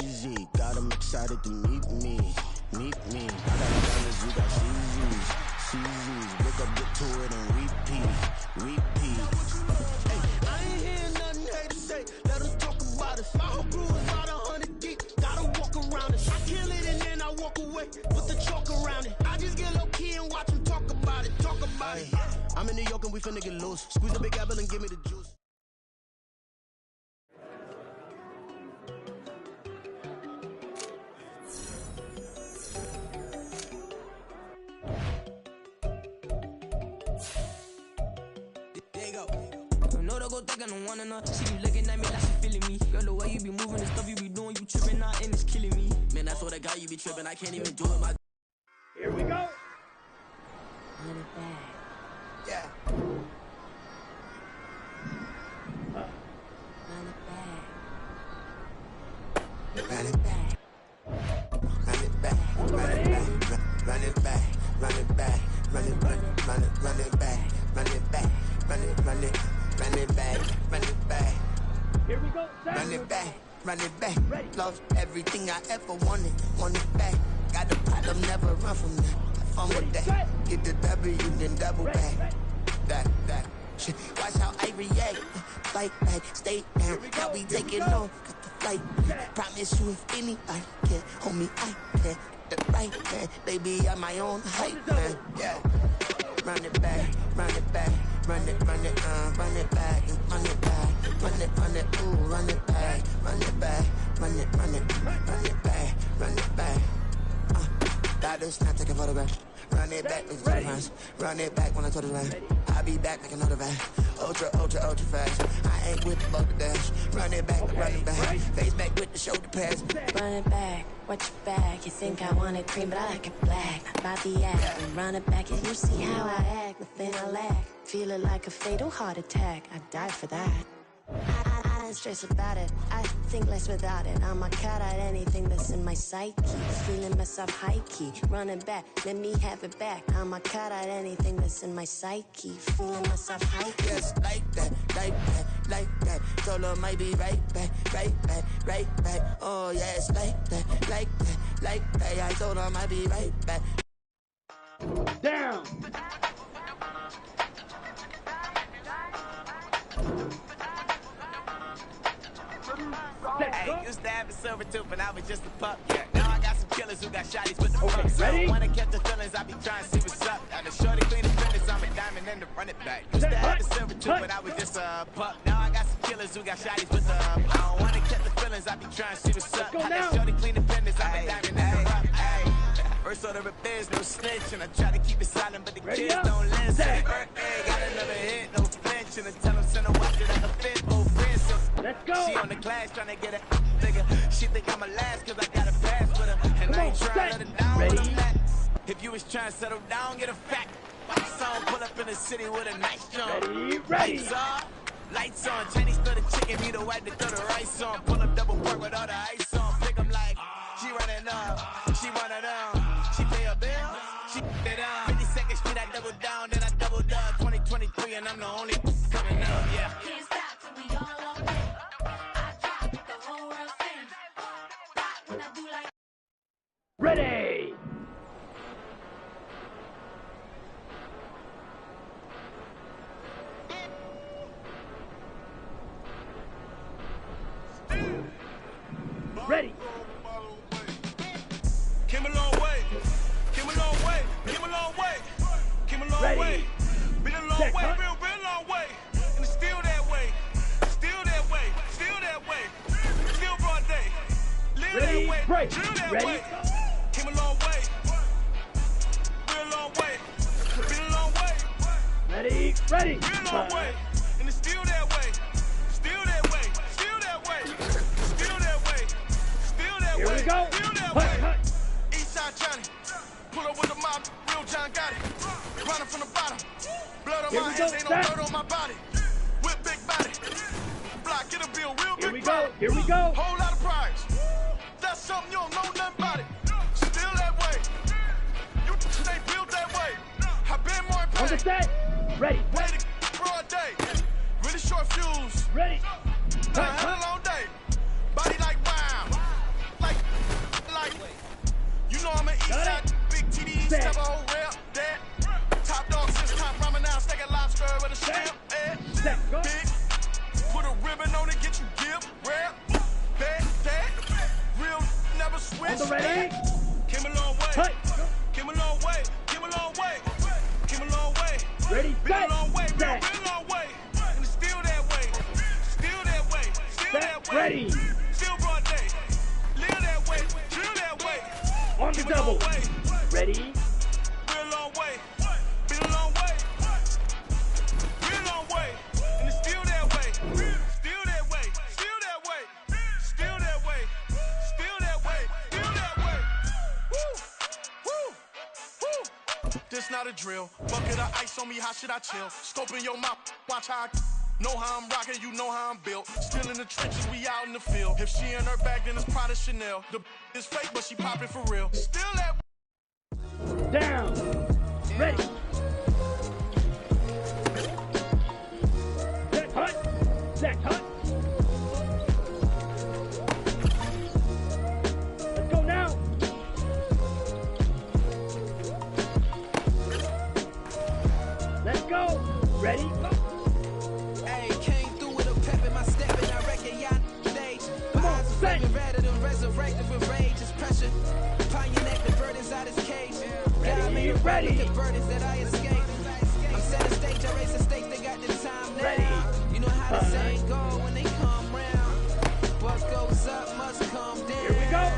easy. Got them excited to meet me. Meet me. I got diamonds, you got CZs. CZs. Wake up, get to it, and repeat. Repeat. Hey, I ain't hearing nothing hate to say. Let us talk about it. My whole crew is about 100 deep. Gotta walk around it. I kill it and then I walk away with the chalk around it. I just get low key and watch them talk about it. Talk about it. I'm in New York and we finna get loose. Squeeze the big apple and give me the juice. Go thinking I'm one enough. She be looking at me like she feeling me. Girl, the way you be moving and stuff you be doing, you tripping out and it's killing me. Man, I swear to God, you be tripping. I can't even do it. Here we go. Yeah. Run it back. Run it back. Run it back. Run it back. Run it back. Run it back. Run it back. Run it back. Run it back. Run it back, run it back. Here we go. Run it back, run it back. Lost everything I ever wanted, want it back. Got a problem, never run from that. Have fun with that. Get the W, then double back. That. Shit, watch how I react. Fight back, stay down. Now we taking on, got the flight. Promise you if anybody can, homie, I can. The right man, baby, I'm my own hype man. Yeah. Run it back, run it back. Run it back, run it back, run it back, ooh, run it back, run it back, run it back, run it back. Daughters not taking photograph. Run it back with photographs. Run it back when I told the van. I'll be back like another van. Ultra fast. I ain't with the bug dash. Run it back, run it back. Face back with the shoulder pads. Run it back, watch your back. You think I want it cream, but I like it black. Body act, run it back, and you see how I act. Nothing I lack. Feeling like a fatal heart attack. I die for that. I don't stress about it. I think less without it. I'm a cat at anything that's in my psyche. Feeling myself high key. Running back, let me have it back. I'm a cat at anything that's in my psyche. Feeling myself high key. Yes, like that, like that, like that. Solo might be right back, right back, right back. Oh yes, like that, like that, like that. I told her I might be right back. Down. Hey, used to have a silver tooth when I was just a pup, yeah. Now I got some killers who got shotties with the pump. So I wanna catch the feelings, I be trying to see what's up. Now the shorty clean the finish, I'm a diamond and the run it back. Used to have a silver tooth when I was just a pup. Now I got some killers who got shotties with the I don't wanna catch the feelings, I be trying to see what's up. Now the shorty clean the finish, I'm a diamond and the rough. First order of biz, no snitch, and I try to keep it silent, but the kids don't listen. Birthday, got another hit, no flinch, and I tell them send a watch it like a fit, old friend. So let's go. She on the class trying to get a nigga. She think I'm a last cause I got a pass with her, and I ain't trying to let her down with a mat. If you was trying to settle down, get a fact. Song pull up in the city with a nice jump. Ready. Lights on, Chinese throw the chicken, me the white to throw the rice on. Pull up double work with all the ice on. Pick 'em like, she running up, she running down. She pay her bill, she it up. 52nd Street, I double down, then I double up. 2023, and I'm the only coming up, yeah. Can't stop till we all on it. I drop it, the whole world sings. Rock when I do like. Ready. Ready. Came a long way, came a long way, came a long way, came a long Ready. way. Been a long way, real long way. And it's still that way, still that way, still that way. Still broad day, live Ready. that way, Break. chill that Ready. way. Came a long way, real long way. Been a long way, Ready. Ready. real long way. And it's still that way, still that way, still that way, still that way, still that way. Here we go. Still that Hut, way. hut. Eastside Johnny, pull up with the mob, real John got it. Running from the bottom, blood on Here my we hands, go, ain't no step. dirt on my body. With big body, block, get a bill, real Here big we go. body. Here we go. Whole lot of prize, that's something you don't know nothing about it. Still that way, you stay built that way. I been more in On the pain, set. Ready. way to broad day. Really short fuse, Ready. I had a long day. Body like wow, Set. Step a whole rep, that. Top dog since top ramen now, steak and lobster with a shrimp. Set. Go. Big. Put a ribbon on it, get you give, rap. That. Real never switch. On the ready. Came a long way. Hey. Came a long way. Came a long way. Came a long way. Ready, Been set, a long way. Been set. a long way. And it's still that way. Still that way. Still Set, that way. ready. Still broad day. Live that way. Chill that way. On the Came a long double. way. Ready. Been a long way. Been a long way. Been a long way. And it's still that way. Still that way. Still that way. Still that way. Still that way. Still that way. Woo. Woo. Woo. This not a drill. Bucket of ice on me, how should I chill? Scoping your mouth, watch how I know how I'm rocking, you know how I'm built. Still in the trenches, we out in the field. If she in her bag, then it's Prada Chanel. The is fake, but she popping for real. Still that. Down. Ready. Set. Hut. Set. Hut. Let's go now. Let's go. Ready. Go. Hey, came through with a pep in my step and I reckon y'all stage. Come on, set. Rather than resurrected with rage, it's pressure. Upon your neck, the burden's out his cage. God made a Ready. the burdens that I escape. I'm set a stage, I raise the stakes, they got the time now. Ready. You know how the saying go when they come round. What goes up must come down. Here we go.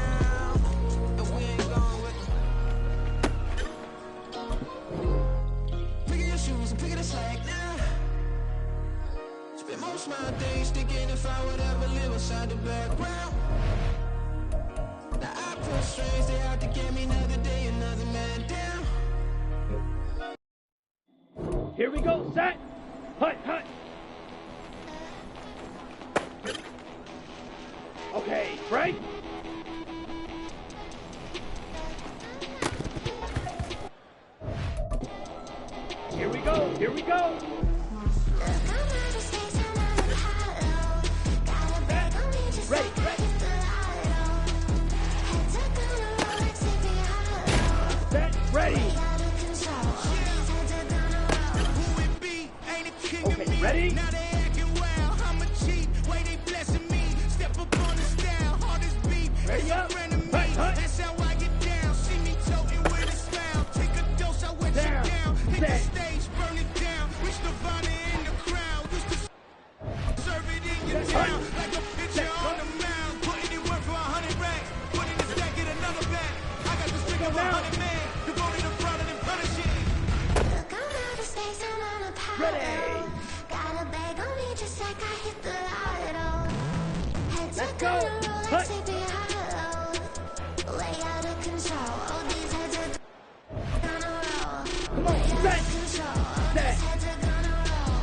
And we ain't going with Pick your shoes and pick the slack now. Spend most of my days thinking if I would ever live inside the background. Now I pull strings, they out to get me another day, another man down. Here we go. Set. Hut. Hut. Okay. Break. Here we go. Here we go. Ready. Ready. Set. Ready. Who it be? Ain't a king Okay, of me. ready? Now they acting wild. I'm a cheat. Way they blessing me. Step up on the style. Hardest beat. Ready It's a up. friend of me. Hut, hut. That's how I get down. See me toting with a smile. Take a dose, I wet Down. you down. Hit the Set. stage, burn it down. Reach Nirvana in the crowd. Used to serve it in your Set. town. Like a pitcher on the mound. Putting it work for 100 racks. Put in the stack, get another back. I got the stick of Go down. 100 men. Devoted to front and punishing. Ready. Got a bag on me just like I hit the lotto. Head Let's to go. the road, Hut. like CP hollow. Way out of control. All these heads are gonna roll. Come on. Way out Set. of control. All Set. these heads are gonna roll.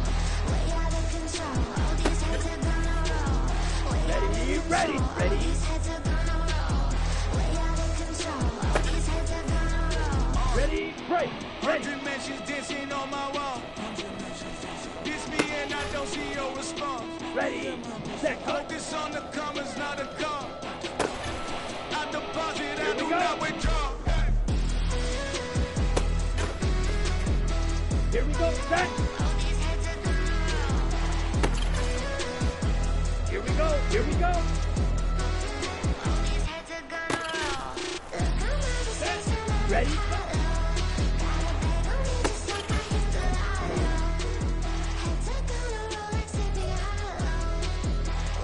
Way out of control. All these heads are gonna roll. Way out of Ready. Ready. control. All Ready. these heads are gonna roll. Way out of control. All these heads are gonna roll. Ready. Break. Ready. 100 mentions dancing on my wall. Diss me and I don't see your response. Ready. Set. Hut. Focus on the commas, not the call. I deposit, Here I we do go. not withdraw. Here we go. Set. All these heads are gonna roll. Here we go. Here we go. All these heads are gonna roll. Look, I'm out of space and I'm Ready. got a bag on me just like I hit the lotto. Heads are gonna roll like CP hollow.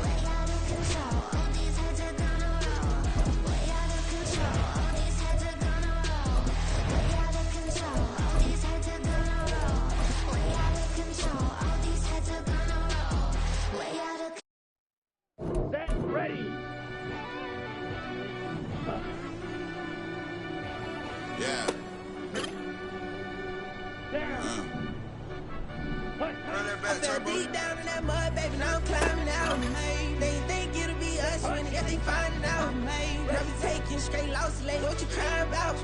Way out of control. All these heads are gonna roll. Way out of control. All these heads are gonna roll. Way out of control. All these heads are gonna roll. Way out of control. All these heads are gonna roll. Way out of Set. Ready. Yeah. Down. Hut. Run that back, turbo. Deep down in that mud, baby, now I'm climbing out. They think it'll be us when they finding out. But I be taking straight losses, lady, what you crying about?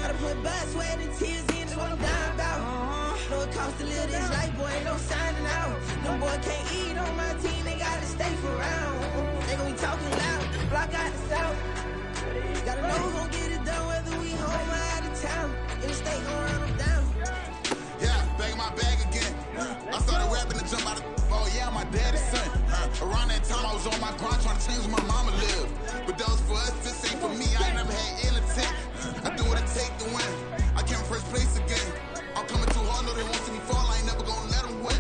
I done put blood, sweat, and tears in, that's what I'm dying about. Know it costs to live this life, boy, ain't no signing out. Them boy can't eat on my team, they gotta stay for round. They gon' be talking loud, block out the south. Gotta know who gon' get it done, whether we home or out of town. In the my daddy's son. Around that time, I was on my grind trying to change where my mama lived. But that was for us, this ain't for me. I ain't never had ill intent. I do what it take to win. I came first place again. I'm coming too hard, know they won't see me fall. I ain't never gonna let them win.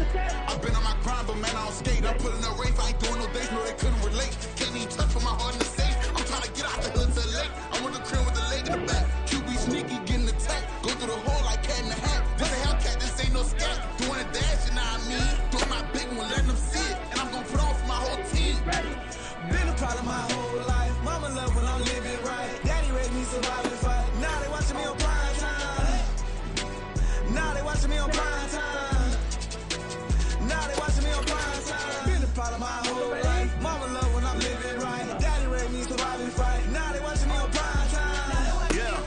I've been on my grind, but man, I don't skate. I'm pulling up race, I ain't doing no days, no, they couldn't relate. Can't even touch for my heart in the safe. I'm trying to get out the hood to the lake. I want the crib with the leg in the back. QB sneaky, getting attacked. Go through the hole like cat in the hat. This a Hellcat, this ain't no scat. Doing a dash, you know what I mean? Doing my big one, letting them see it. And I'm gonna put on for my whole team. Been a part of my whole life. Mama love when I'm living right. Daddy raised me survive and fight. Now they watching me on prime time. Now they watching me on prime time. Now they watching me on prime time. Been a part of my whole life. Mama love when I'm living right. Daddy raised me survive and fight. Now they watching me on prime time. Yeah.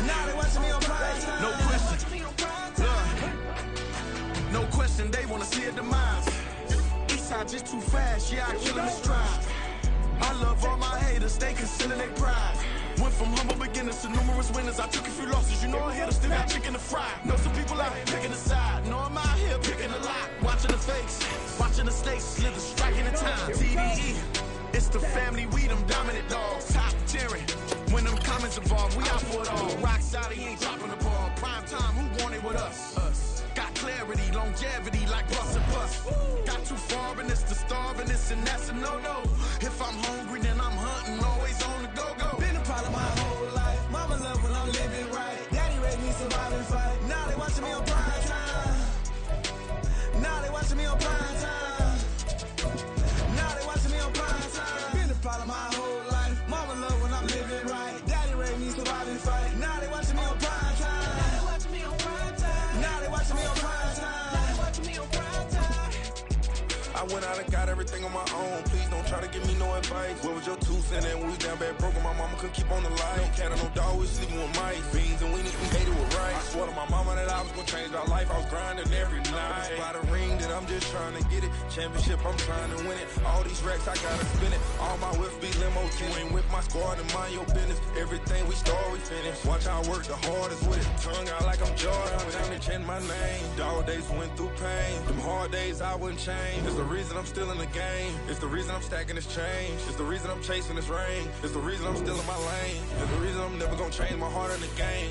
Now they watching me on prime time. No question. No question, they wanna see a demise. Eastside just too fast, yeah, I kill them in stride. I love all my haters, they concealing their pride. Went from humble beginners to numerous winners. I took a few losses, you know I hit them, still got chicken to fry. Know some people out here picking a side, know I'm out here picking a lot. Watching the face, watching the stakes, slither, striking the time. TDE, it's the family, we them dominant dogs. Top tiering, when them comments involved, we out for it all. Rock side, he ain't dropping the ball. Prime time, who want it with us? Got clarity, longevity, like bus and bus. Got too far and it's the starving, this and that's a no-no. If I'm hungry, then I'm hunting, always on the go-go. Been a part of my whole life. Mama love when I'm living right. Daddy raised me survive and fight. Now they watching me on prime time. Now they watching me on prime time. Now they watching me on prime time. Been a part of my whole life. Mama love when I'm living right. Daddy raised me survive and fight. Now they watching me on prime time. Now they watching me on prime time. Now they watching me on prime time. Now they watching me on prime time. I went out and got everything on my own. Please don't try to give me no advice. What was your 2 cents and we was down bad broke and my mama couldn't keep on the light. No cat or no dog, we sleeping with mice. Beans and weenies, we ate it with rice. I swore to my mama that I was gonna change our life. I was grinding every night. By the ring that I'm just trying to get it. Championship, I'm trying to win it. All these racks, I gotta spin it. All my whips be limo. You ain't with my squad and mind your business. Everything we start, we finish. Watch I work the hardest with it. Tongue out like I'm Jordan. Without me change my name. Dog days went through pain. Them hard days I wouldn't change. It's the reason I'm still in the game. It's the reason I'm stacking this change. It's the reason I'm chasing this rain. It's the reason I'm still in my lane. It's the reason I'm never gonna change my heart in the game.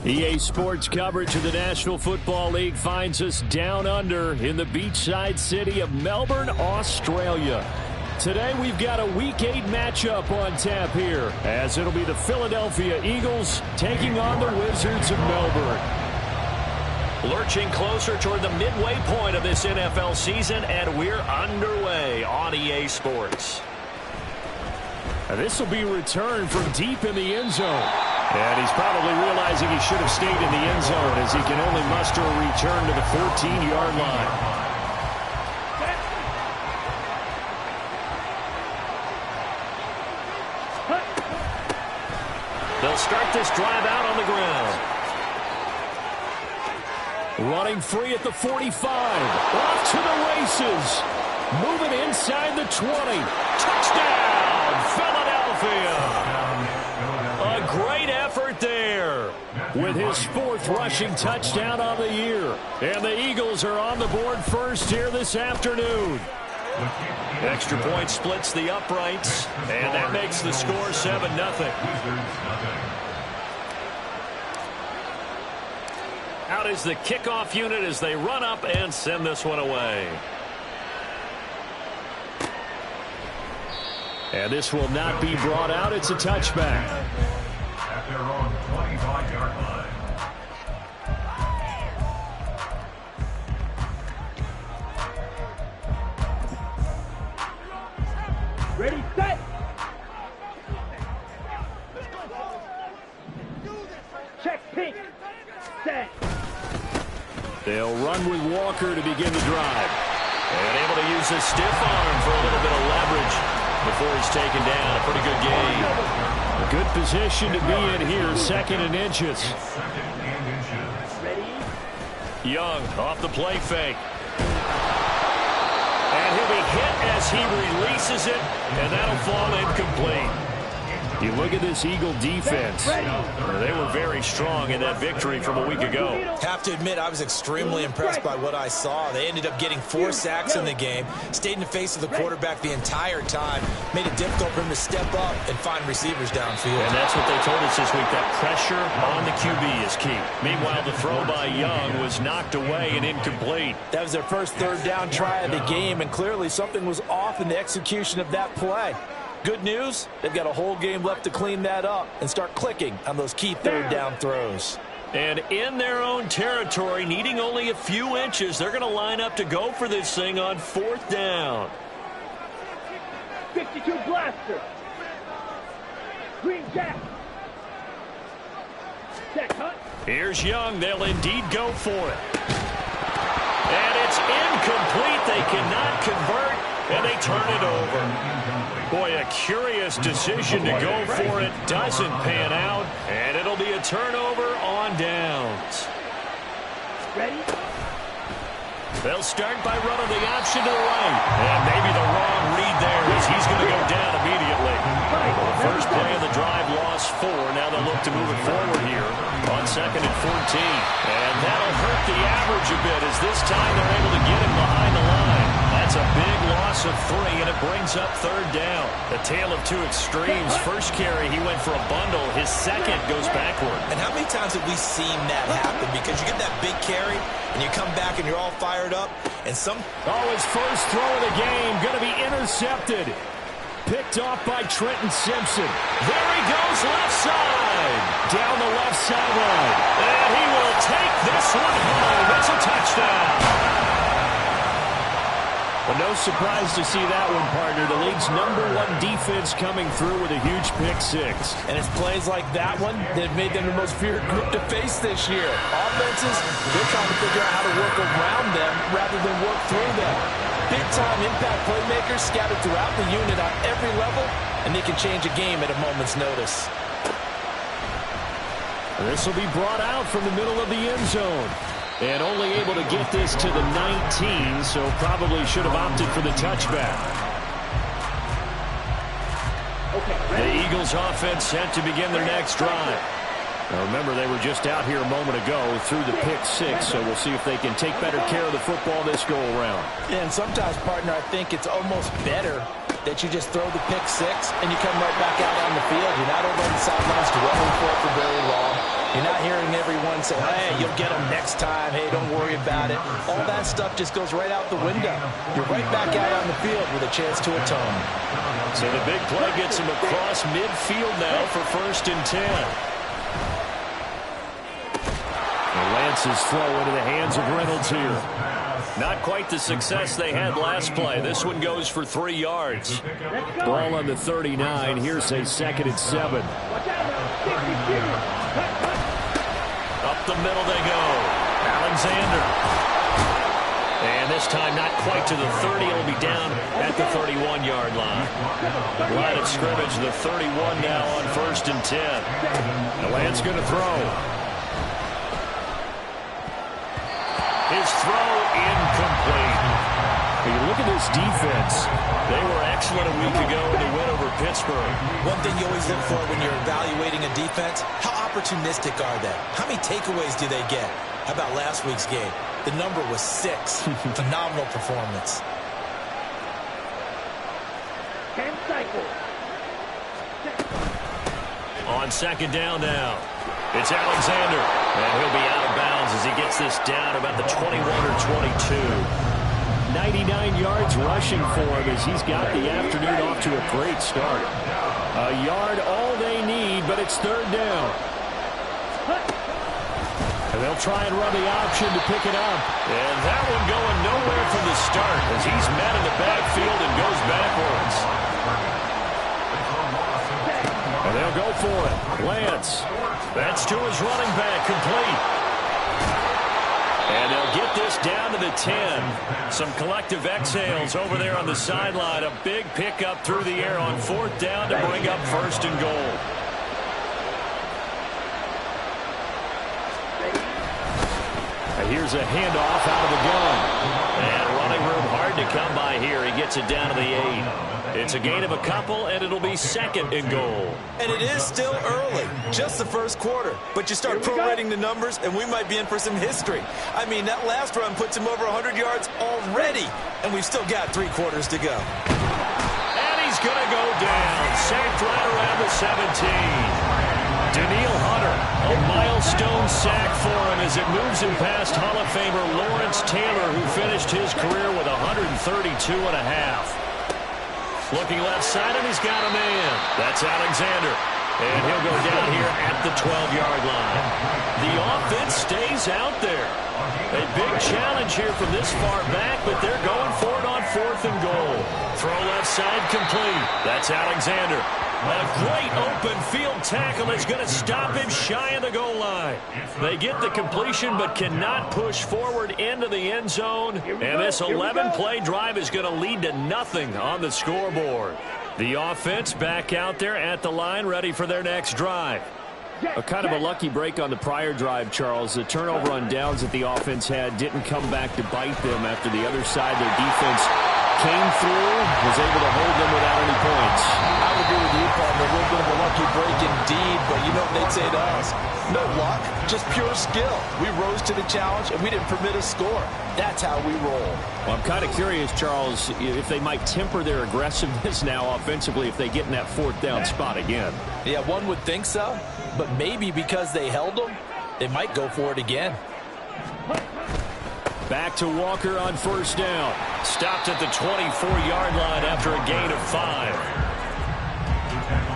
EA Sports coverage of the National Football League finds us down under in the beachside city of Melbourne, Australia. Today we've got a Week 8 matchup on tap here, as it'll be the Philadelphia Eagles taking on the Wizards of Melbourne. Lurching closer toward the midway point of this NFL season, and we're underway on EA Sports. This will be returned from deep in the end zone. And he's probably realizing he should have stayed in the end zone, as he can only muster a return to the 14-yard line. They'll start this drive out on the ground. Running free at the 45. Off to the races. Moving inside the 20. Touchdown, Philadelphia. A great effort there with his 4th rushing touchdown on the year. And the Eagles are on the board first here this afternoon. Extra point splits the uprights, and that makes the score 7-0. Out is the kickoff unit as they run up and send this one away. And this will not be brought out. It's a touchback. At their own 25-yard line. Ready, set. Check pink. Set. They'll run with Walker to begin the drive. And able to use his stiff arm for a little bit of leverage before he's taken down. A pretty good gain. A good position to be in here, 2nd and inches. Young off the play fake. And he'll be hit as he releases it, and that'll fall incomplete. You look at this Eagle defense. They were very strong in that victory from a week ago. Have to admit, I was extremely impressed by what I saw. They ended up getting 4 sacks in the game, stayed in the face of the quarterback the entire time, made it difficult for him to step up and find receivers downfield. And that's what they told us this week, that pressure on the QB is key. Meanwhile, the throw by Young was knocked away and incomplete. That was their first 3rd down try of the game, and clearly something was off in the execution of that play. Good news, they've got a whole game left to clean that up and start clicking on those key 3rd down throws. And in their own territory, needing only a few inches, they're going to line up to go for this thing on 4th down. 52 blaster. Green Jack. Set hunt. Here's Young. They'll indeed go for it. And it's incomplete. They cannot convert, and they turn it over. Boy, a curious decision to go for it. Doesn't pan out, and it'll be a turnover on downs. Ready? They'll start by running the option to the right. And maybe the wrong read there as he's going to go down immediately. Well, the first play of the drive lost 4. Now they'll look to move it forward here on 2nd and 14. And that'll hurt the average a bit as this time they're able to get him behind the line. That's a big loss of 3, and it brings up 3rd down. The tale of 2 extremes. First carry, he went for a bundle. His second goes backward. And how many times have we seen that happen? Because you get that big carry, and you come back and you're all fired up, and his first throw of the game going to be intercepted. Picked off by Trenton Simpson. There he goes, left side. Down the left sideline. And he will take this one home. It's a touchdown. But no surprise to see that one, partner. The league's #1 defense coming through with a huge pick 6. And it's plays like that one that made them the most feared group to face this year. Offenses, they're trying to figure out how to work around them rather than work through them. Big-time impact playmakers scattered throughout the unit on every level, and they can change a game at a moment's notice. This will be brought out from the middle of the end zone. And only able to get this to the 19, so probably should have opted for the touchback. The Eagles offense set to begin their next drive. Now remember, they were just out here a moment ago through the pick 6, so we'll see if they can take better care of the football this go-around. And sometimes, partner, I think it's almost better that you just throw the pick 6 and you come right back out on the field. You're not over on the sidelines dwelling for it for very long. You're not hearing everyone say, hey, you'll get them next time. Hey, don't worry about it. All that stuff just goes right out the window. You're right back out on the field with a chance to atone. So the big play gets him across midfield now for 1st and 10. Lance's throw into the hands of Reynolds here. Not quite the success they had last play. This one goes for 3 yards. Ball on the 39. Here's a 2nd and 7. Up the middle they go. Alexander. And this time not quite to the 30. It'll be down at the 31-yard line. Line of scrimmage, the 31 now on 1st and 10. The Lance going to throw. His throw incomplete. When you look at this defense, they were excellent a week ago in the win over Pittsburgh. One thing you always look for when you're evaluating a defense, how opportunistic are they? How many takeaways do they get? How about last week's game? The number was 6. Phenomenal performance. 10 cycles. On 2nd down now. It's Alexander, and he'll be out of bounds as he gets this down about the 21 or 22. 99 yards rushing for him as he's got the afternoon off to a great start. A yard all they need, but it's 3rd down. And they'll try and run the option to pick it up. And that one going nowhere from the start as he's met in the backfield and goes backwards. And they'll go for it. Lance. That's to his running back, complete. And they'll get this down to the 10. Some collective exhales over there on the sideline. A big pickup through the air on 4th down to bring up 1st and goal. And here's a handoff out of the gun. And running room hard to come by here. He gets it down to the 8. It's a gain of a couple, and it'll be 2nd and goal. And it is still early, just the first quarter. But you start prorating the numbers, and we might be in for some history. I mean, that last run puts him over 100 yards already, and we've still got 3 quarters to go. And he's going to go down. Safe right around the 17. Danielle Hunter, a milestone sack for him as it moves him past Hall of Famer Lawrence Taylor, who finished his career with 132.5. Looking left side, and he's got a man. That's Alexander. And he'll go down here at the 12-yard line. The offense stays out there. A big challenge here from this far back, but they're going for it on 4th and goal. Throw left side complete. That's Alexander. A great open field tackle is going to stop him shy of the goal line. They get the completion but cannot push forward into the end zone. And this 11-play drive is going to lead to nothing on the scoreboard. The offense back out there at the line, ready for their next drive. A kind of a lucky break on the prior drive, Charles. The turnover on downs that the offense had didn't come back to bite them after the other side. Their defense came through, was able to hold them without any points. I would agree with you, partner. A little bit of a lucky break indeed, but you know what they'd say to us? No luck, just pure skill. We rose to the challenge, and we didn't permit a score. That's how we roll. Well, I'm kind of curious, Charles, if they might temper their aggressiveness now offensively if they get in that 4th down spot again. Yeah, one would think so, but maybe because they held them, they might go for it again. Back to Walker on 1st down. Stopped at the 24-yard line after a gain of 5.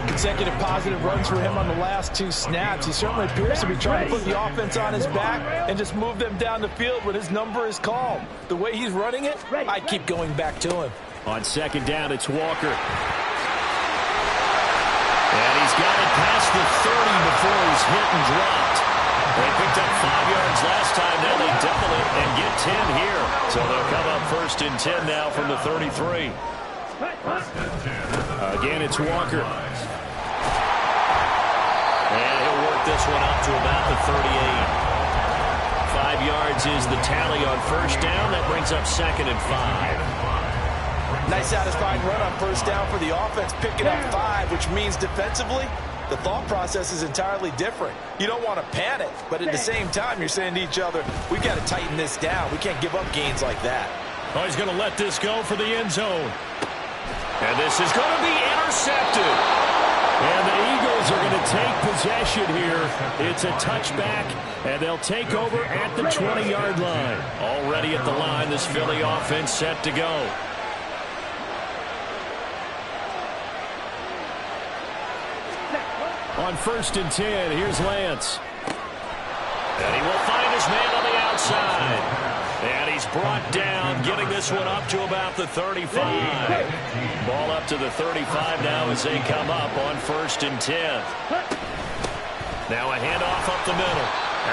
Consecutive positive runs for him on the last 2 snaps. He certainly appears to be trying to put the offense on his back and just move them down the field when his number is called. The way he's running it, I keep going back to him. On 2nd down, it's Walker. And he's got it past the 30 before he's hit and dropped. They picked up 5 yards last time. Now they double it and get 10 here. So they'll come up 1st and 10 now from the 33. Again, it's Walker. And he'll work this one up to about the 38. 5 yards is the tally on 1st down. That brings up 2nd and 5. Nice satisfying run on 1st down for the offense, picking up 5, which means defensively, the thought process is entirely different. You don't want to panic, but at the same time, you're saying to each other, we've got to tighten this down. We can't give up gains like that. Oh, he's going to let this go for the end zone. And this is going to be intercepted. And the Eagles are going to take possession here. It's a touchback, and they'll take over at the 20-yard line. Already at the line, this Philly offense set to go. On 1st and 10, here's Lance. And he will find his man on the outside. And he's brought down, getting this one up to about the 35. Ball up to the 35 now as they come up on 1st and 10. Now a handoff up the middle.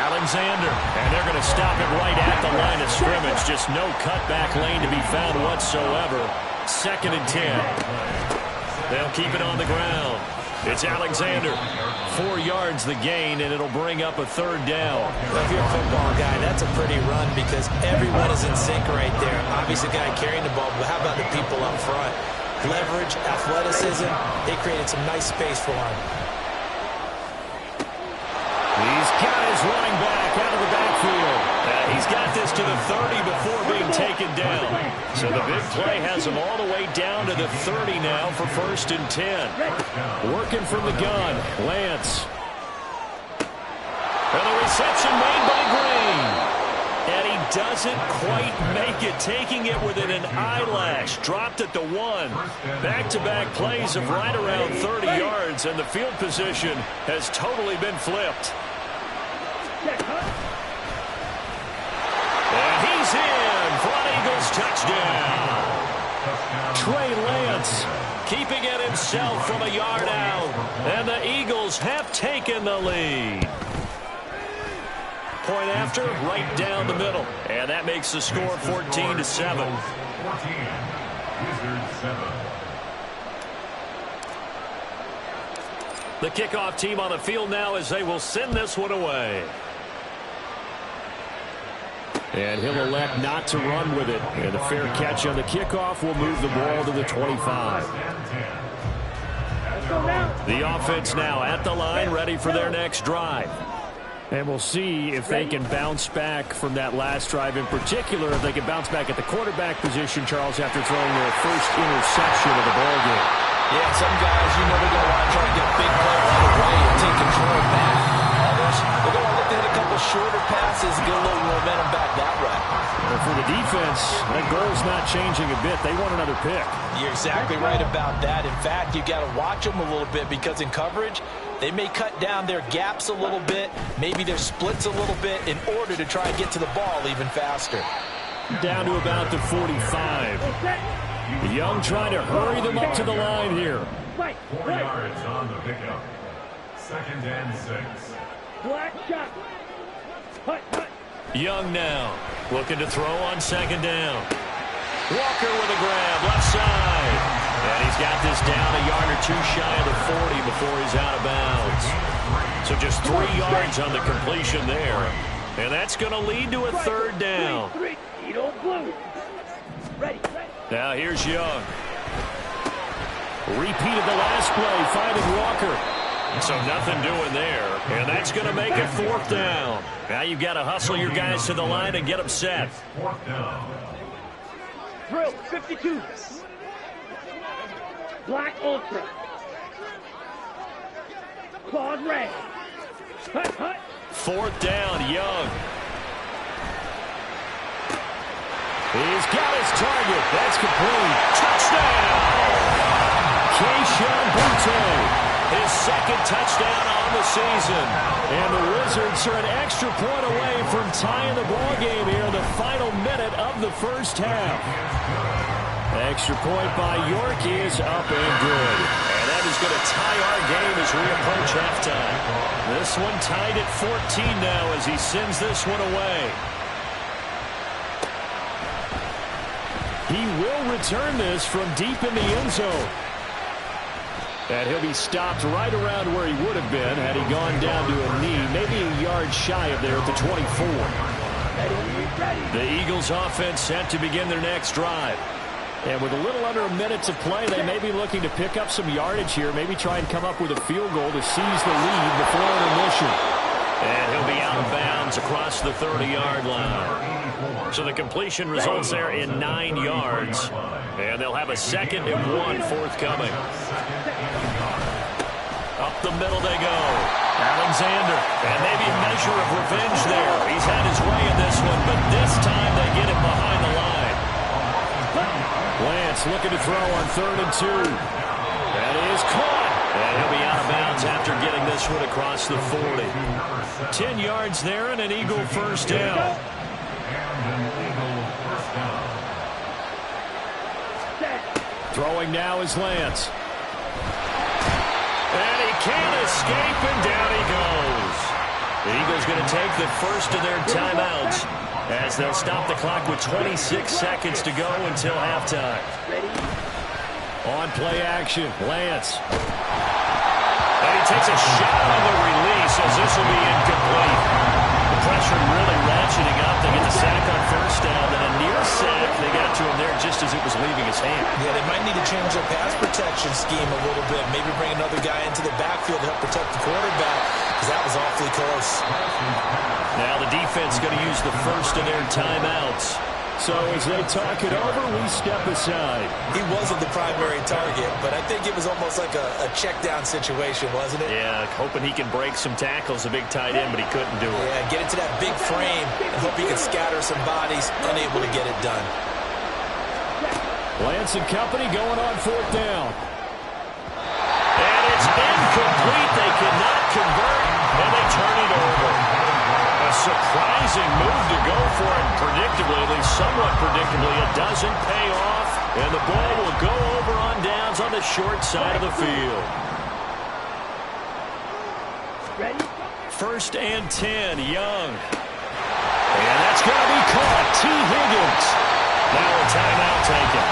Alexander, and they're going to stop it right at the line of scrimmage. Just no cutback lane to be found whatsoever. 2nd and 10. They'll keep it on the ground. It's Alexander. 4 yards the gain, and it'll bring up a 3rd down. Well, if you're a football guy, that's a pretty run because everyone is in sync right there. Obviously, the guy carrying the ball, but how about the people up front? Leverage, athleticism, they created some nice space for him. He's got his running back out of the backfield. He's got this to the 30 before being taken down. So the big play has him all the way down to the 30 now for 1st and 10. Working from the gun, Lance. And the reception made by Green. And he doesn't quite make it, taking it within an eyelash. Dropped at the 1. Back-to-back plays of right around 30 yards, and the field position has totally been flipped. And he's in for an Eagles touchdown. Trey Lance keeping it himself from a yard out. And the Eagles have taken the lead. point after, right down the middle. And that makes the score 14-7. 14, Wizards 7. The kickoff team on the field now as they will send this one away. And he'll elect not to run with it. And the fair catch on the kickoff will move the ball to the 25. The offense now at the line, ready for their next drive. And we'll see if they can bounce back from that last drive, in particular, if they can bounce back at the quarterback position, Charles, after throwing their first interception of the ball game. Yeah, some guys, they're going to want to try to get a big play right away and take control back. Others, they're going to look to hit a couple shorter passes and get a little momentum back that way. And for the defense, that goal's not changing a bit. They want another pick. You're exactly right about that. In fact, you got to watch them a little bit because in coverage, they may cut down their gaps a little bit, maybe their splits a little bit in order to try and get to the ball even faster. Down to about the 45. Young trying to hurry them up to the line here. 4 yards on the pickup. 2nd and 6. Black shot. Hut, hut. Young now looking to throw on 2nd down. Walker with a grab, left side. And he's got this down a yard or 2 shy of the 40 before he's out of bounds. So just 3 yards on the completion there. And that's going to lead to a 3rd down. Ready. Now here's Young. Repeated the last play, finding Walker. So nothing doing there. And that's going to make it 4th down. Now you've got to hustle your guys to the line and get them set. 4th down. Drill 52. Black Ultra. Claude Ray. Hut, hut. 4th down, Young. He's got his target. That's complete. Touchdown! Keishawn Butte. His 2nd touchdown on the season. And the Wizards are an extra point away from tying the ball game here in the final minute of the first half. Extra point by York is up and good. And that is going to tie our game as we approach halftime. This one tied at 14 now as he sends this one away. He will return this from deep in the end zone. And he'll be stopped right around where he would have been had he gone down to a knee, maybe a yard shy of there at the 24. The Eagles offense set to begin their next drive. And with a little under a minute to play, they may be looking to pick up some yardage here, maybe try and come up with a field goal to seize the lead before intermission. And he'll be out of bounds across the 30-yard line. So the completion results there in 9 yards. And they'll have a 2nd and 1 forthcoming. Up the middle they go. Alexander. And maybe a measure of revenge there. He's had his way in this one, but this time they get him behind the line. Lance looking to throw on 3rd and 2. That is caught. And he'll be out of bounds after getting this one across the 40. 10 yards there and an Eagle first down. Throwing now is Lance. And he can't escape, and down he goes. The Eagles going to take the first of their timeouts as they'll stop the clock with 26 seconds to go until halftime. On play action, Lance. And he takes a shot on the release as this will be incomplete. The pressure really ratcheting up. They get the sack on first down, then a near sack. They got to him there just as it was leaving his hand. Yeah, they might need to change their pass protection scheme a little bit. Maybe bring another guy into the backfield to help protect the quarterback because that was awfully close. Now the defense going to use the first of their timeouts. So as they talk it over, we step aside. He wasn't the primary target, but I think it was almost like a check-down situation, wasn't it? Yeah, hoping he can break some tackles, a big tight end, but he couldn't do it. Yeah, get into that big frame and hope he can scatter some bodies, unable to get it done. Lance and company going on 4th down. And it's incomplete. They cannot convert, and they turn it over. A surprising move to go for it, predictably, at least somewhat predictably. It doesn't pay off, and the ball will go over on downs on the short side of the field. Ready? 1st and 10, Young. And that's going to be caught. T. Higgins. Now a timeout taken.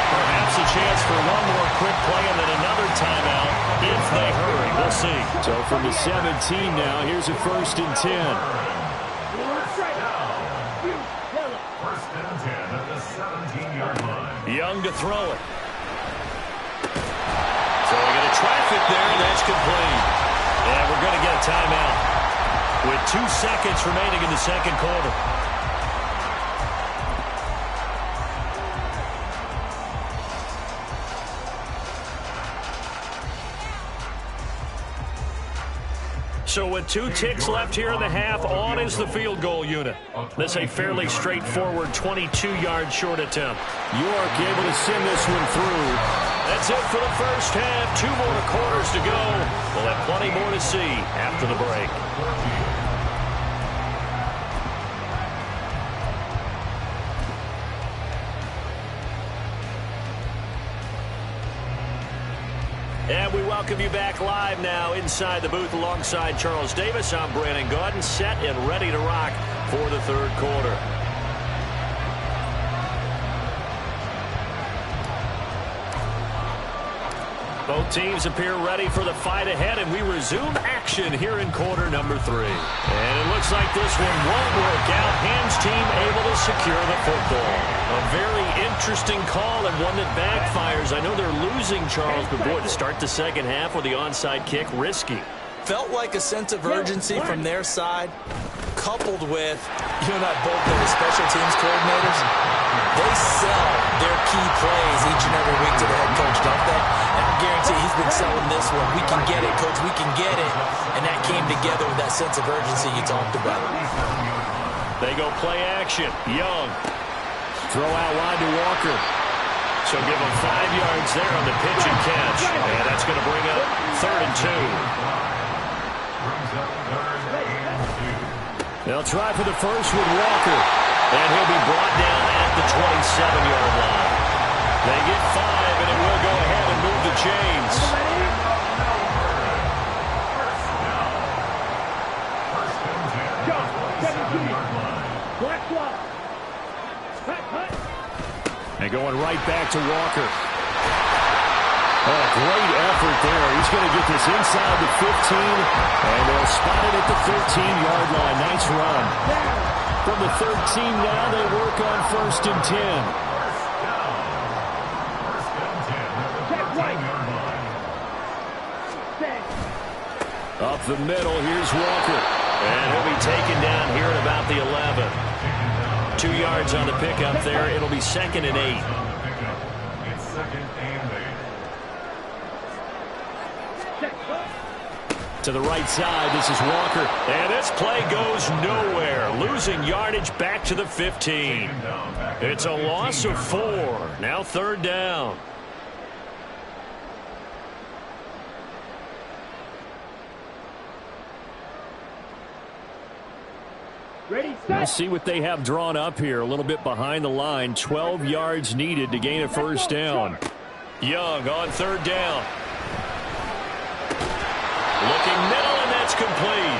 Perhaps a chance for one more quick play and then another timeout if they hurry. We'll see. So from the 17 now, here's a 1st and 10. First and 10 at the 17-yard line. Young to throw it. Throwing into traffic there, and that's complete. And we're going to get a timeout with 2 seconds remaining in the second quarter. So with 2 ticks left here in the half, on is the field goal unit. This a fairly straightforward 22-yard short attempt. York able to send this one through. That's it for the first half. 2 more quarters to go. We'll have plenty more to see after the break. And we welcome you back live now inside the booth alongside Charles Davis. I'm Brandon Gaudin, set and ready to rock for the third quarter. Both teams appear ready for the fight ahead, and we resume action here in quarter number 3. And it looks like this one won't work out. Hams team able to secure the football. A very interesting call and one that backfires. I know they're losing, Charles, but boy, to start the second half with the onside kick, risky. Felt like a sense of urgency from their side, coupled with, you and I both know the special teams coordinators, they sell their key plays each and every week to the head coach, don't they? And I guarantee he's been selling this one. We can get it, coach, we can get it. And that came together with that sense of urgency you talked about. They go play action. Young. Throw out wide to Walker. So give him 5 yards there on the pitch and catch. And that's going to bring up 3rd and 2. They'll try for the first with Walker. And he'll be brought down at the 27-yard line. They get 5, and it will go ahead and move the chains. And going right back to Walker. Oh, great effort there. He's going to get this inside the 15, and they'll spot it at the 13-yard line. Nice run. From the 13 now, they work on 1st and 10. Up the middle, here's Walker. And he'll be taken down here at about the 11. 2 yards on the pickup there. It'll be 2nd and 8. It's 2nd and 8. To the right side, this is Walker. And this play goes nowhere. Losing yardage back to the 15. It's a loss of 4. Now 3rd down. Let's see what they have drawn up here. A little bit behind the line. 12 yards needed to gain a first down. Young on 3rd down. Looking middle, and that's complete.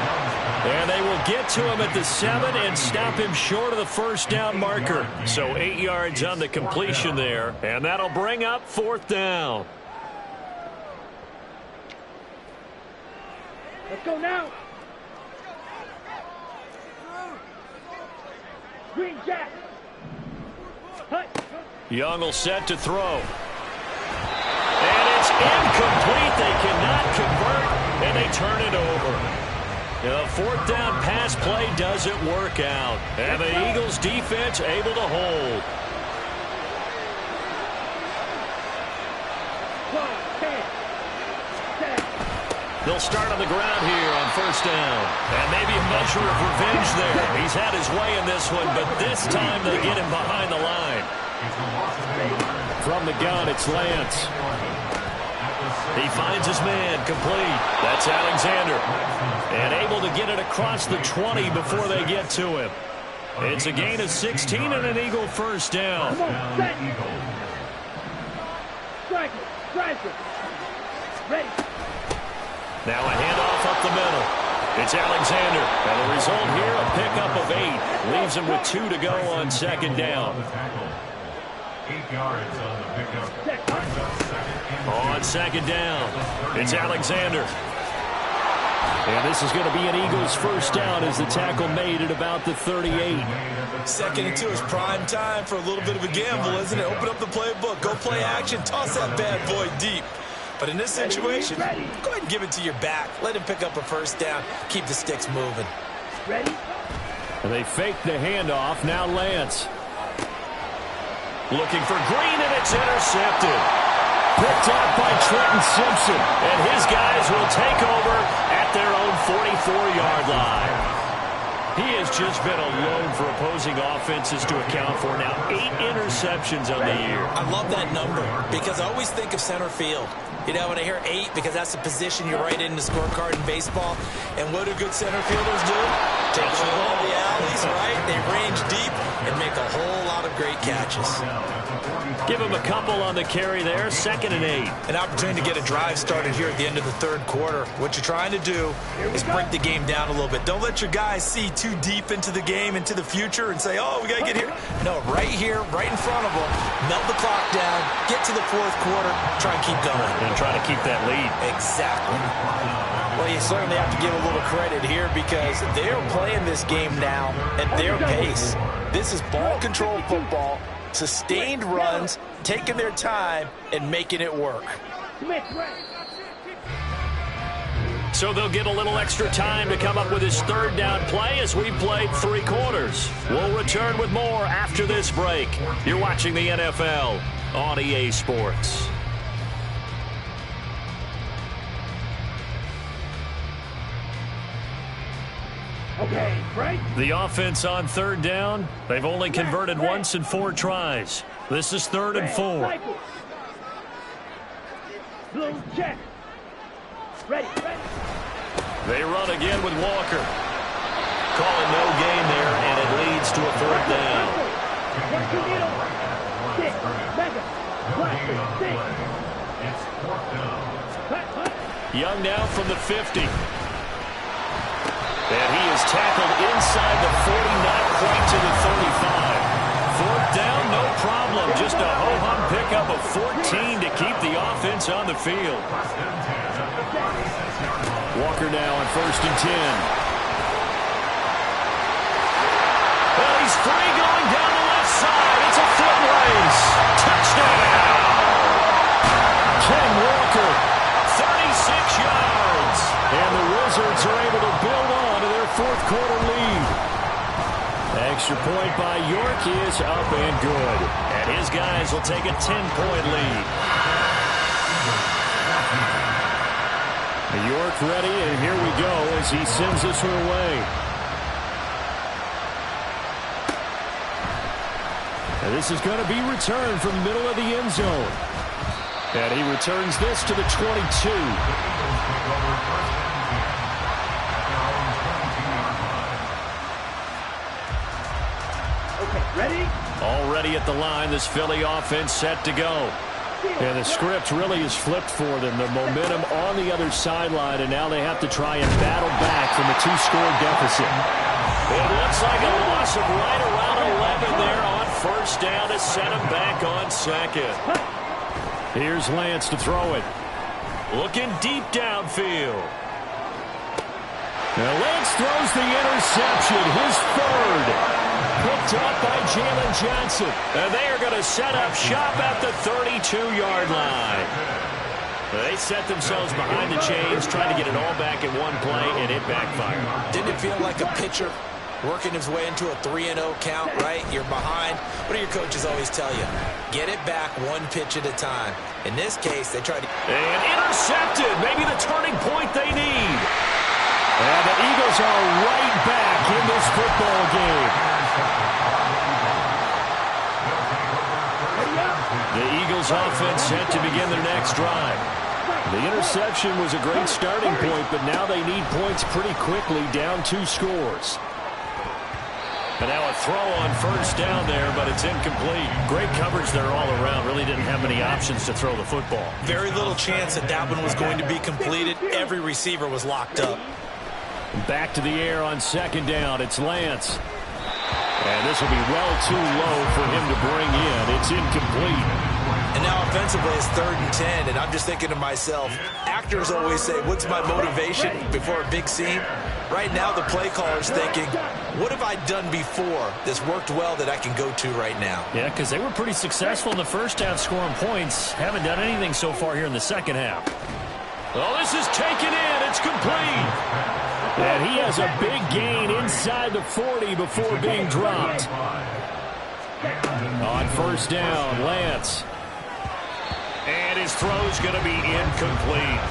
And they will get to him at the 7 and stop him short of the first down marker. So 8 yards on the completion there. And that'll bring up 4th down. Let's go now. Green Jack. Young will set to throw. And it's incomplete. They cannot convert, and they turn it over. The 4th down pass play doesn't work out. And the Eagles defense able to hold. They'll start on the ground here on 1st down. And maybe a measure of revenge there. He's had his way in this one, but this time they get him behind the line. From the gun, it's Lance. He finds his man, complete. That's Alexander. And able to get it across the 20 before they get to him. It's a gain of 16 and an Eagle first down. Strike it. Strike it. Ready. Now a handoff up the middle. It's Alexander. And the result here, a pickup of 8. Leaves him with 2 to go on second down. 8 yards on the pickup. On second down, it's Alexander. And this is going to be an Eagles first down as the tackle made at about the 38. Second and 2 is prime time for a little bit of a gamble, isn't it? Open up the playbook, go play action, toss that bad boy deep. But in this situation, go ahead and give it to your back. Let him pick up a first down. Keep the sticks moving. Ready? And they fake the handoff. Now Lance. Looking for Green, and it's intercepted. Picked up by Trenton Simpson. And his guys will take over at their own 44-yard line. He has just been alone for opposing offenses to account for. Now 8 interceptions on the year. I love that number because I always think of center field. You know, when I hear 8, because that's the position you write in the scorecard in baseball. And what do good center fielders do? Take the ball in the alleys, right? They range deep and make a whole lot of great catches. Give him a couple on the carry there. 2nd and 8. An opportunity to get a drive started here at the end of the third quarter. What you're trying to do is break the game down a little bit. Don't let your guys see too deep into the game, into the future, and say, oh, we got to get here. No, right here, right in front of them. Melt the clock down. Get to the fourth quarter. Try and keep going. And try to keep that lead. Exactly. Well, you certainly have to give a little credit here because they're playing this game now at their pace. This is ball control football. Sustained runs, taking their time, and making it work. So they'll get a little extra time to come up with his third down play as we played 3 quarters. We'll return with more after this break. You're watching the NFL on EA Sports. Okay, break. The offense on third down. They've only converted once in 4 tries. This is 3rd and 4. Blue check. Ready. They run again with Walker. Calling no gain there, and it leads to a 4th down. It's 4th down. Young now from the 50. And he is tackled inside the 40, not quite to the 35. 4th down, no problem. Just a ho-hum pickup of 14 to keep the offense on the field. Walker now on 1st and 10. Well, he's free going down the left side. It's a foot race. Touchdown. Ken Walker, 36 yards. And the Wizards are able to build on to their 4th quarter lead. Extra point by York is up and good. And his guys will take a 10-point lead. York ready, and here we go as he sends this one away. And this is going to be returned from the middle of the end zone. And he returns this to the 22. Okay, ready? Already at the line, this Philly offense set to go. And the script really is flipped for them. The momentum on the other sideline, and now they have to try and battle back from a 2-score deficit. It looks like a loss of right around 11 there on 1st down to set him back on 2nd. Here's Lance to throw it. Looking deep downfield. Now Lance throws the interception, his 3rd. Picked up by Jalen Johnson. And they are going to set up shop at the 32-yard line. They set themselves behind the chains, trying to get it all back in one play, and it backfired. Didn't it feel like a pitcher working his way into a 3-0 count, right? You're behind. What do your coaches always tell you? Get it back 1 pitch at a time. In this case, they tried to... And intercepted. Maybe the turning point they need. And the Eagles are right back in this football game. The Eagles offense set to begin their next drive. The interception was a great starting point, but now they need points pretty quickly, down 2 scores. And now a throw on 1st down there, but it's incomplete. Great coverage there all around. Really didn't have many options to throw the football. Very little chance that one was going to be completed. Every receiver was locked up. Back to the air on second down. It's Lance. And this will be well too low for him to bring in. It's incomplete. And now offensively it's 3rd and 10, and I'm just thinking to myself, actors always say, what's my motivation before a big scene? Right now the play caller's thinking, what have I done before that's worked well that I can go to right now? Yeah, because they were pretty successful in the first half scoring points. Haven't done anything so far here in the second half. Well, this is taken in. It's complete. And he has a big gain inside the 40 before being dropped. On first down, Lance. And his throw's going to be incomplete.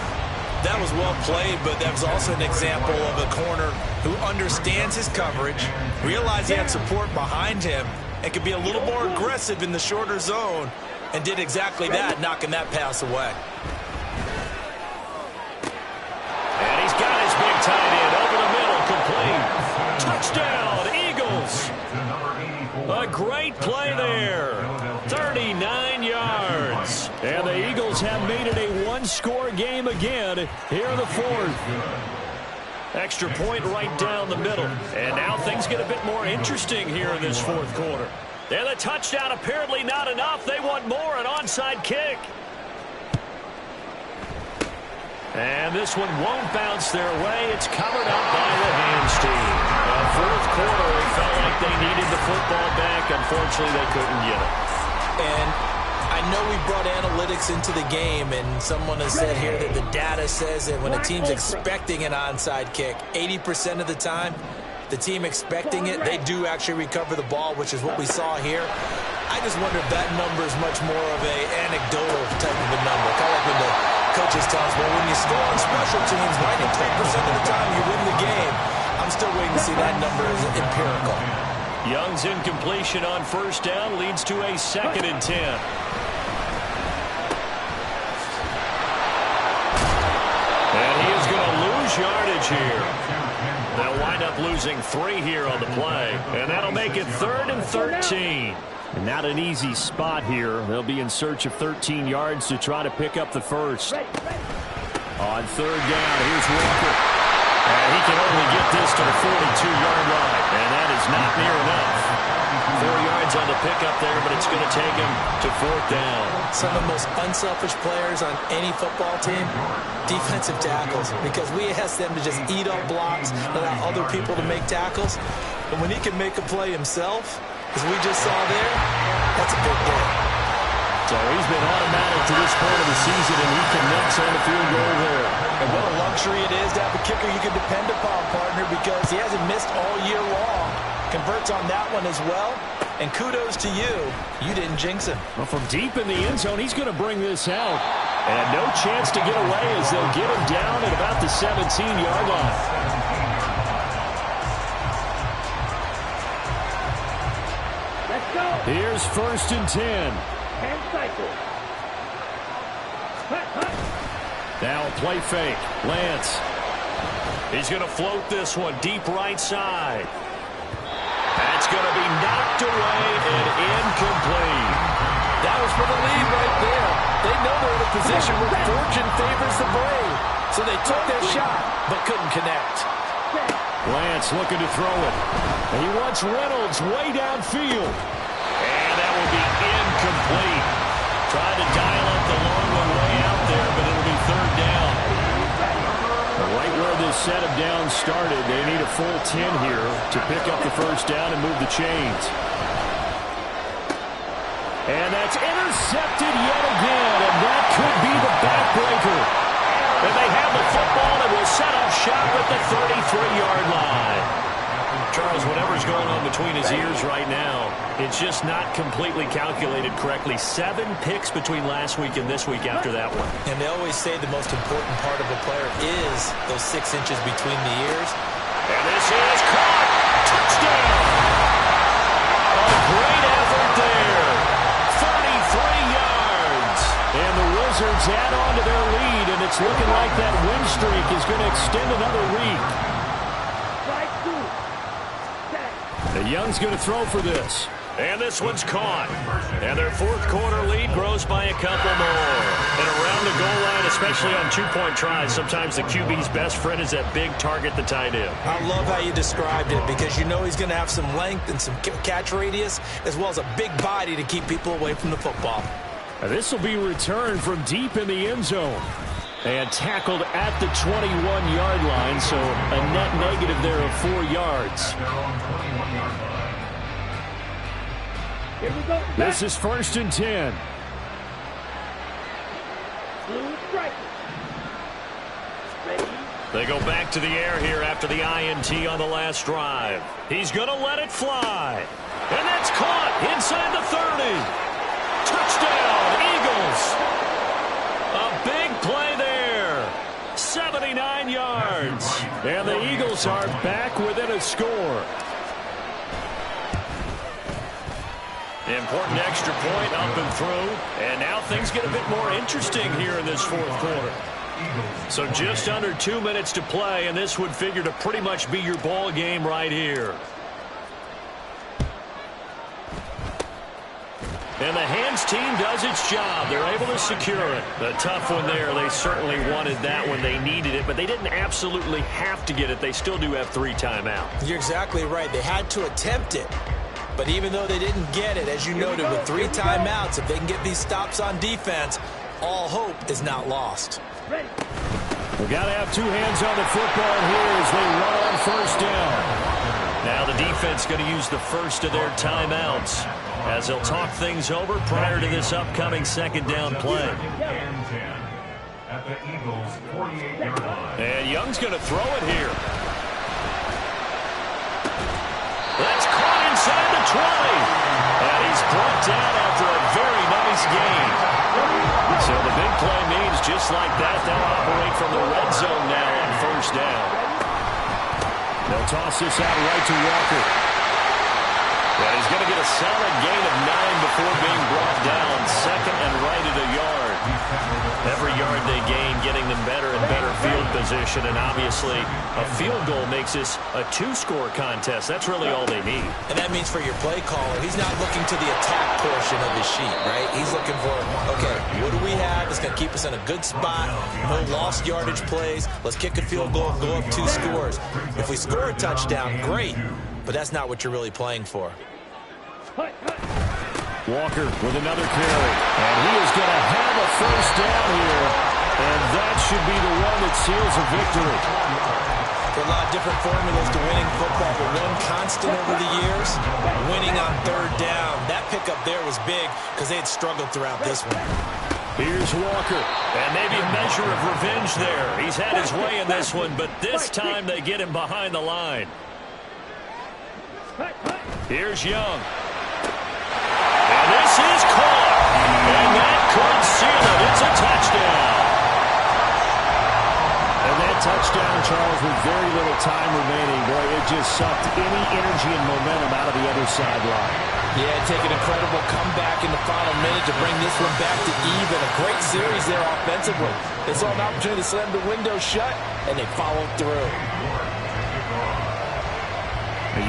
That was well played, but that was also an example of a corner who understands his coverage, realized he had support behind him, and could be a little more aggressive in the shorter zone, and did exactly that, knocking that pass away. And he's got his big tight end over the middle, complete. Touchdown, Eagles. A great play there. 39 yards. And the Eagles have made it a one-score game again here in the 4th. Extra point right down the middle. And now things get a bit more interesting here in this 4th quarter. And the touchdown apparently not enough. They want more, an onside kick. And this one won't bounce their way. It's covered up by the hands team. 4th quarter, it felt like they needed the football back. Unfortunately, they couldn't get it. And I know we brought analytics into the game, and someone has said here that the data says that when a team's expecting an onside kick, 80% of the time, the team expecting it, they do actually recover the ball, which is what we saw here. I just wonder if that number is much more of an anecdotal type of a number. Kind of like when the coaches tell us, well, when you score on special teams, 93% of the time you win the game. I'm still waiting to see that number as empirical. Young's incompletion on first down leads to a 2nd and 10. And he is going to lose yardage here. They'll wind up losing 3 here on the play. And that'll make it 3rd and 13. And not an easy spot here. They'll be in search of 13 yards to try to pick up the first. On 3rd down, here's Walker. And he can only get this to the 42-yard line. And that is not near enough. 4 yards on the pickup there, but it's going to take him to 4th down. Some of the most unselfish players on any football team, defensive tackles, because we ask them to just eat up blocks, allow other people to make tackles. And when he can make a play himself, as we just saw there, that's a big game. So he's been automatic to this point of the season, and he connects on the field goal there. And what a luxury it is to have a kicker you can depend upon, partner, because he hasn't missed all year long. Converts on that one as well. And kudos to you. You didn't jinx him. Well, from deep in the end zone, he's going to bring this out. And no chance to get away as they'll get him down at about the 17-yard line. Let's go. Here's 1st and 10. And cycle. Now a play fake. Lance. He's going to float this one deep right side. That's going to be knocked away and incomplete. That was for the lead right there. They know they're in a position where fortune favors the brave. So they took their shot, but couldn't connect. Lance looking to throw it. And he wants Reynolds way downfield. And that will be incomplete. Tried to dial up the long one way out there, but it'll be 3rd down. Right where this set of downs started, they need a full 10 here to pick up the first down and move the chains. And that's intercepted yet again, and that could be the backbreaker. And they have the football and will set up shop at the 33-yard line. Charles, whatever's going on between his ears right now, it's just not completely calculated correctly. 7 picks between last week and this week after that one. And they always say the most important part of a player is those 6 inches between the ears. And this is caught. Touchdown. A great effort there. 33 yards. And the Wizards add on to their lead, and it's looking like that win streak is going to extend another week. Strike 2. Set. The Young's going to throw for this. And this one's caught. And their fourth quarter lead grows by a couple more. And around the goal line, especially on two-point tries, sometimes the QB's best friend is that big target, the tight end. I love how you described it because you know he's going to have some length and some catch radius as well as a big body to keep people away from the football. This will be returned from deep in the end zone. And tackled at the 21-yard line, so a net negative there of 4 yards. Here we go. This is 1st and 10. Blue striker. Ready. They go back to the air here after the INT on the last drive. He's going to let it fly. And that's caught inside the 30. Touchdown, Eagles. A big play there. 79 yards. And the Eagles are back within a score. Important extra point up and through. And now things get a bit more interesting here in this fourth quarter. So just under 2 minutes to play, and this would figure to pretty much be your ball game right here. And the hands team does its job. They're able to secure it. The tough one there. They certainly wanted that when they needed it, but they didn't absolutely have to get it. They still do have 3 timeouts. You're exactly right. They had to attempt it. But even though they didn't get it, as you noted, with 3 timeouts, if they can get these stops on defense, all hope is not lost. We've got to have 2 hands on the football here as they run on 1st down. Now the defense going to use the first of their timeouts as they'll talk things over prior to this upcoming 2nd down play. At the Eagles' 48-yard line. And Young's going to throw it here. That's caught inside the 20. And he's brought down after a very nice gain. So the big play means just like that, they'll operate from the red zone now on 1st down. They'll toss this out right to Walker. And he's going to get a solid gain of 9 before being brought down. 2nd and right at a yard. Every yard they gain, getting them better and better field position. And obviously, a field goal makes this a 2-score contest. That's really all they need. And that means for your play caller, he's not looking to the attack portion of his sheet, right? He's looking for, okay, what do we have that's going to keep us in a good spot? No lost yardage plays. Let's kick a field goal, go up 2 scores. If we score a touchdown, great. But that's not what you're really playing for. Walker with another carry. And he is going to have a 1st down here. And that should be the one that seals a victory. There are a lot of different formulas to winning football, but one constant over the years, winning on 3rd down. That pickup there was big because they had struggled throughout this one. Here's Walker. And maybe a measure of revenge there. He's had his way in this one, but this time they get him behind the line. Here's Young. And this is caught. And that could seal it. It's a touchdown. And that touchdown, Charles, with very little time remaining, boy, it just sucked any energy and momentum out of the other sideline. Yeah, take an incredible comeback in the final minute to bring this one back to even. A great series there offensively. They saw an opportunity to slam the window shut, and they followed through.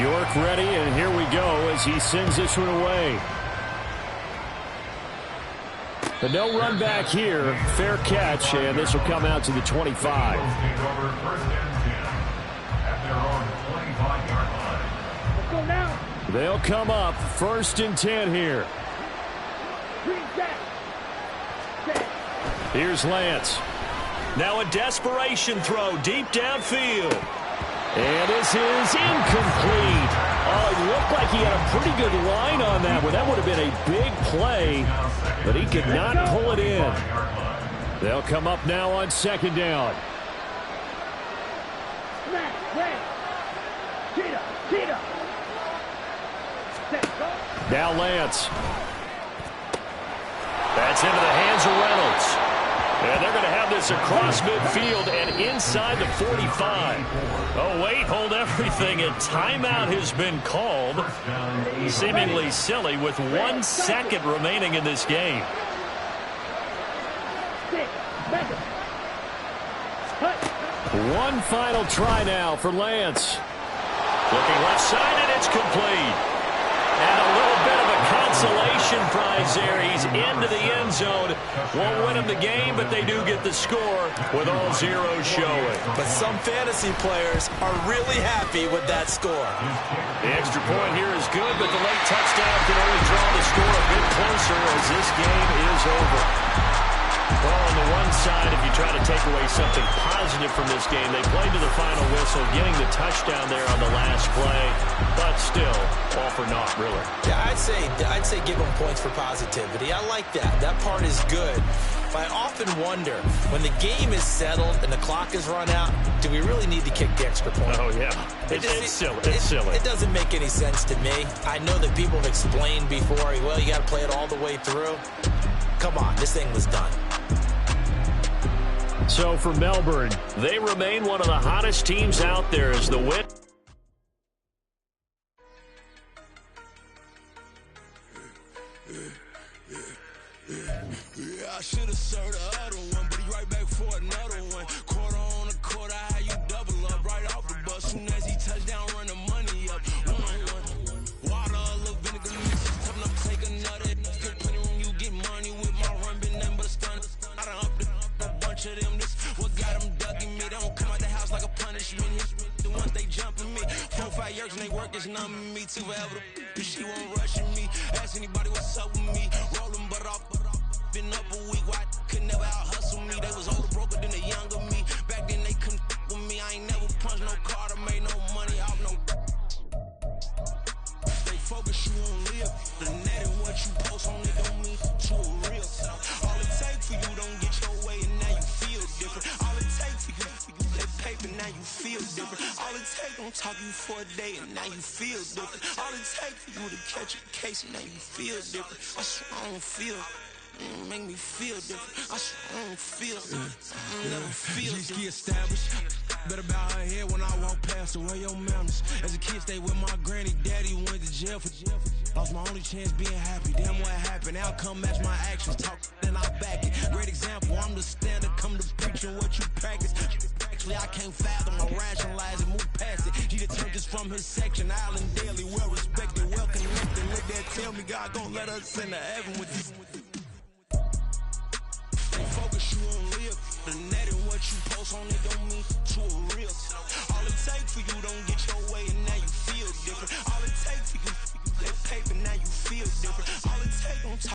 York ready, and here we go as he sends this one away. But no run back here. Fair catch, and this will come out to the 25. Let's go now. They'll come up 1st and 10 here. Here's Lance. Now a desperation throw deep downfield. And this is incomplete. Oh, it looked like he had a pretty good line on that one. That would have been a big play, but he could not pull it in. They'll come up now on 2nd down. Now Lance. That's into the hands of Reynolds. And they're going to have this across midfield and inside the 45. Oh, wait, hold everything. A timeout has been called. Seemingly silly with 1 second remaining in this game. One final try now for Lance. Looking left side, and it's complete. And a little bit of celebration prize there. He's into the end zone. Won't win him the game, but they do get the score with all zeros showing. But some fantasy players are really happy with that score. The extra point here is good, but the late touchdown can only draw the score a bit closer as this game is over. Well, on the one side, if you try to take away something positive from this game, they played to the final whistle, getting the touchdown there on the last play, but still, all for naught, really. Yeah, I'd say give them points for positivity. I like that. That part is good. But I often wonder, when the game is settled and the clock is run out, do we really need to kick the extra point? Oh, yeah. It's silly. It's silly. It doesn't make any sense to me. I know that people have explained before, well, you got to play it all the way through. Come on, this thing was done. So for Melbourne, they remain one of the hottest teams out there as the win. Yeah, I should have served the other one, but he right back for another one. Quarter on a quarter, how you double up right off the bus. Soon as he touch down, run the money up. One. Water, a little vinegar mix, tough enough, take another. Get plenty room, you get money with my run, been nothing but a stun. I done up a bunch of them. This what got them ducking me. They don't come out the house like a punishment. The ones they jumping me. 4-5 years and they work is numbing me. Too forever. She won't rushing me. Ask anybody what's up with me. Rolling but off. Been up a week, why could never out hustle me? They was older, broker than the younger me. Back then they couldn't with me. I ain't never punched no card or made no money off no. They focus you on live. The net and what you post on it don't mean to a real. All it take for you don't get your way and now you feel different. All it take for you that paper now you feel different. All it take don't talk you for a day and now you feel different. All it take for you to catch a case and now you feel different. That's what I don't feel. Make me feel different. I swear I don't feel I never feel G-ski established. Better bow her head when I walk past her. Where your manners? As a kid, stayed with my granny. Daddy went to jail for lost my only chance being happy. Damn what happened. Outcome match my actions. Talk then I back it. Great example. I'm the standard. Come to preaching what you practice. Actually, I can't fathom or rationalize it. Move past it. He determined this from his section. Island daily, well respected, well connected. Let that tell me God gon' let us into heaven with this. Focus you on live. The net and what you post on it don't mean to a real. All it take for you don't get your way and now you feel different. All it take for you that paper now you feel different. All it take don't talk